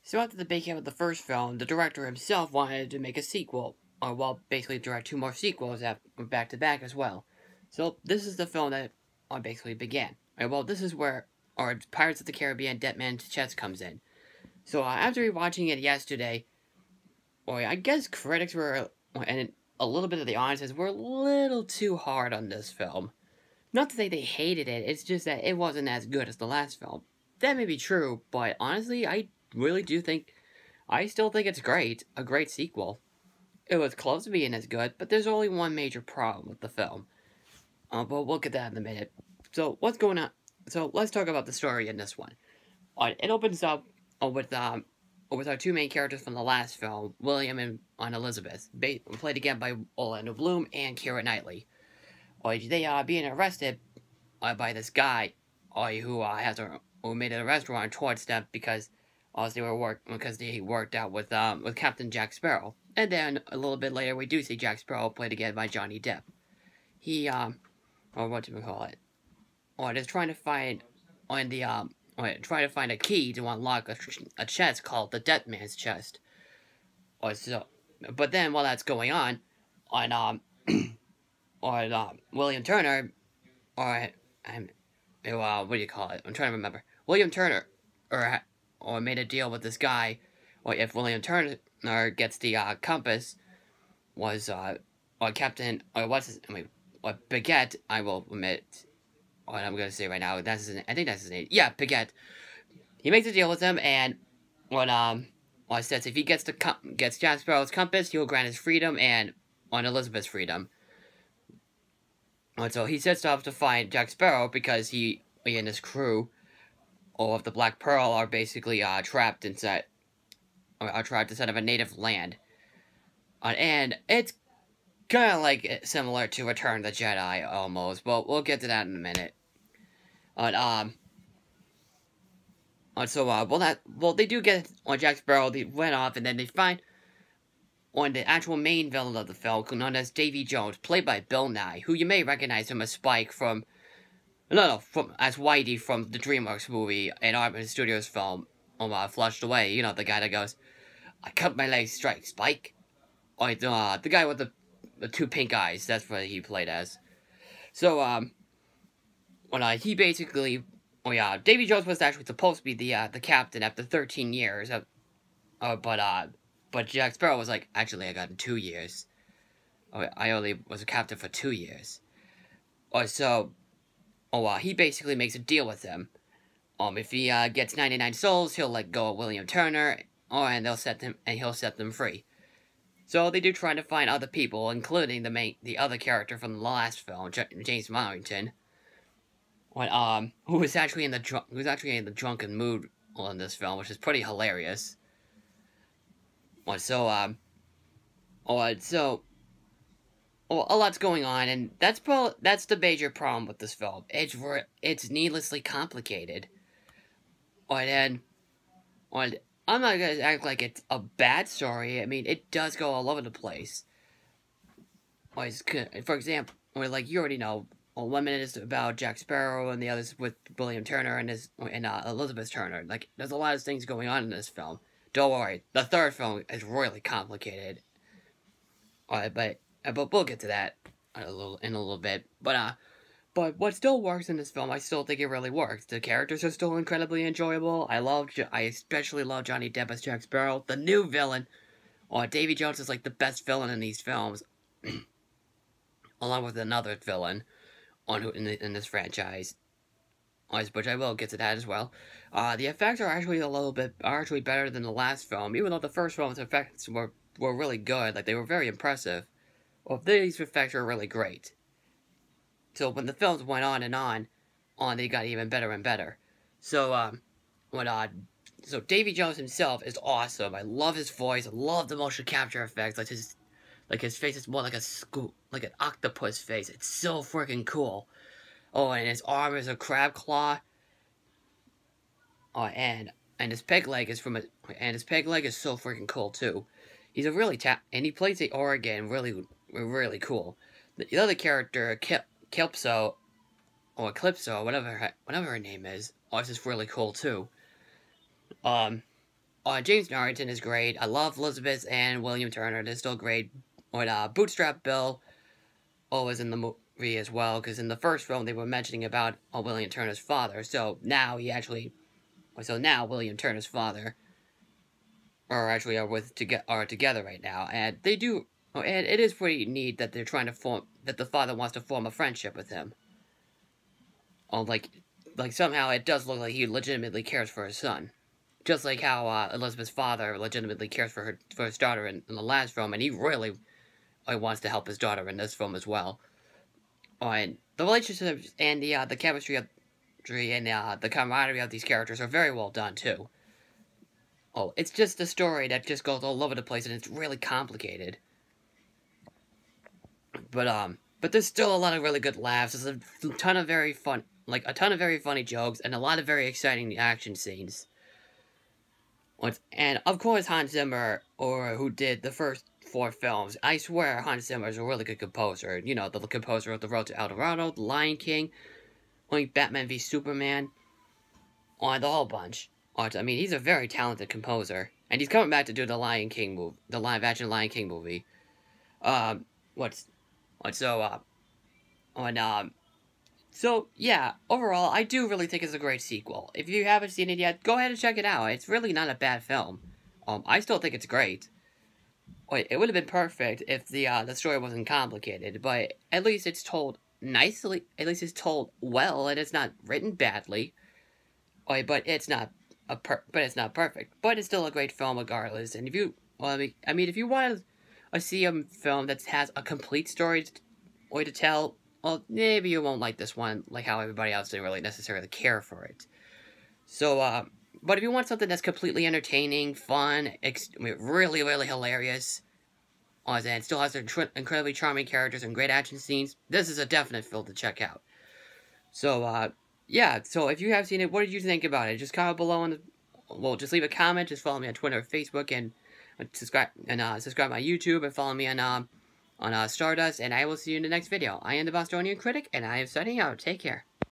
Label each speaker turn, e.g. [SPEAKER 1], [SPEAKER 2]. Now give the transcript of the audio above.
[SPEAKER 1] So after the making of the first film, the director himself wanted to make a sequel, or well, basically direct two more sequels back to back as well. So this is the film that basically began. Well, this is where our Pirates of the Caribbean: Dead Man's Chest comes in. So after rewatching it yesterday, well, I guess critics were, and a little bit of the audiences were a little too hard on this film. Not to say they hated it, it's just that it wasn't as good as the last film. That may be true, but honestly, I really do think, I still think it's great, a great sequel. It was close to being as good, but there's only one major problem with the film. But we'll get that in a minute. So, what's going on? So, let's talk about the story in this one. It opens up with our two main characters from the last film, William and Elizabeth, played again by Orlando Bloom and Keira Knightley. They are being arrested by this guy who made an arrest warrant towards them because they worked out with Captain Jack Sparrow. And then a little bit later, we do see Jack Sparrow played again by Johnny Depp. He or what do we call it? Is trying to find trying to find a key to unlock a chest called the Dead Man's Chest. But then while that's going on William Turner, what do you call it? I'm trying to remember. William Turner, or made a deal with this guy, or if William Turner gets the compass, Captain, Baguette, I will admit, what I'm gonna say right now, I think that's his name. Yeah, Baguette. He makes a deal with him, and says if he gets Jack Sparrow's compass, he'll grant his freedom and Elizabeth's freedom. And so he sets off to find Jack Sparrow because he and his crew of the Black Pearl are basically trapped inside of a native land. And it's kind of like similar to Return of the Jedi almost, but we'll get to that in a minute. They do get on Jack Sparrow. They went off, and then they find the actual main villain of the film, known as Davy Jones, played by Bill Nye, who you may recognize him as Spike as Whitey from the DreamWorks movie and Artman Studios film, Flushed Away. You know, the guy that goes, "I cut my legs straight, Spike." The guy with the two pink eyes. That's what he played as. So, he basically, Davy Jones was actually supposed to be the captain after 13 years. But Jack Sparrow was like, actually, I got 2 years. I only was a captain for 2 years. He basically makes a deal with him. If he gets 99 souls, he'll let go of William Turner, and he'll set them free. So they do try to find other people, including the other character from the last film, James Marrington, who was actually in the drunken mood in this film, which is pretty hilarious. A lot's going on, and that's the major problem with this film. It's needlessly complicated. I'm not gonna act like it's a bad story. I mean, it does go all over the place. For example, you already know, 1 minute is about Jack Sparrow, and the other's with William Turner and Elizabeth Turner. There's a lot of things going on in this film. Don't worry, the third film is really complicated. But we'll get to that in a little bit. But what still works in this film, I still think it really works. The characters are still incredibly enjoyable. I especially love Johnny Depp as Jack Sparrow, the new villain. Davy Jones is like the best villain in these films, along with another villain in this franchise. Which I will get to that as well. The effects are actually better than the last film, even though the first film's effects were really good. They were very impressive. Well, these effects are really great. So when the films went on and on, they got even better and better. So Davy Jones himself is awesome. I love his voice. I love the motion capture effects. His face is more like an octopus face. It's so freaking cool. And his arm is a crab claw. And his peg leg is so freaking cool too. He's a really and he plays the organ really cool. The other character, Calypso, whatever her name is, is just really cool too. James Norrington is great. I love Elizabeth and William Turner. They're still great. Bootstrap Bill was in the movie as well, because in the first film they were mentioning about William Turner's father. So now William Turner's father are together right now, and they do. And it is pretty neat that they're trying to that the father wants to form a friendship with him. Like somehow it does look like he legitimately cares for his son. Just like how Elizabeth's father legitimately cares for his daughter in the last film, and he really wants to help his daughter in this film as well. And the relationships and the chemistry and the camaraderie of these characters are very well done too. It's just a story that just goes all over the place, and it's really complicated. But there's still a lot of really good laughs. There's a ton of very funny jokes, and a lot of very exciting action scenes. And of course, Hans Zimmer, who did the first 4 films. I swear Hans Zimmer is a really good composer. You know, the composer of The Road to El Dorado, The Lion King, Batman v Superman, the whole bunch. I mean, he's a very talented composer. And he's coming back to do the live-action Lion King movie. So, yeah, overall, I do really think it's a great sequel. If you haven't seen it yet, go ahead and check it out. It's really not a bad film. I still think it's great. It would have been perfect if the story wasn't complicated, but at least it's told nicely. At least it's told well, and it's not written badly. But it's not perfect. But it's still a great film regardless. And if you if you want to see a film that has a complete story to tell, well, maybe you won't like this one, like how everybody else didn't really necessarily care for it. So, but if you want something that's completely entertaining, fun, really, really hilarious, and still has incredibly charming characters and great action scenes, this is a definite film to check out. So, yeah, so if you have seen it, what did you think about it? Just comment below just leave a comment, just follow me on Twitter or Facebook, and subscribe to my YouTube, and follow me on Stardust, and I will see you in the next video. I am the Bostonian Critic, and I am signing out. Take care.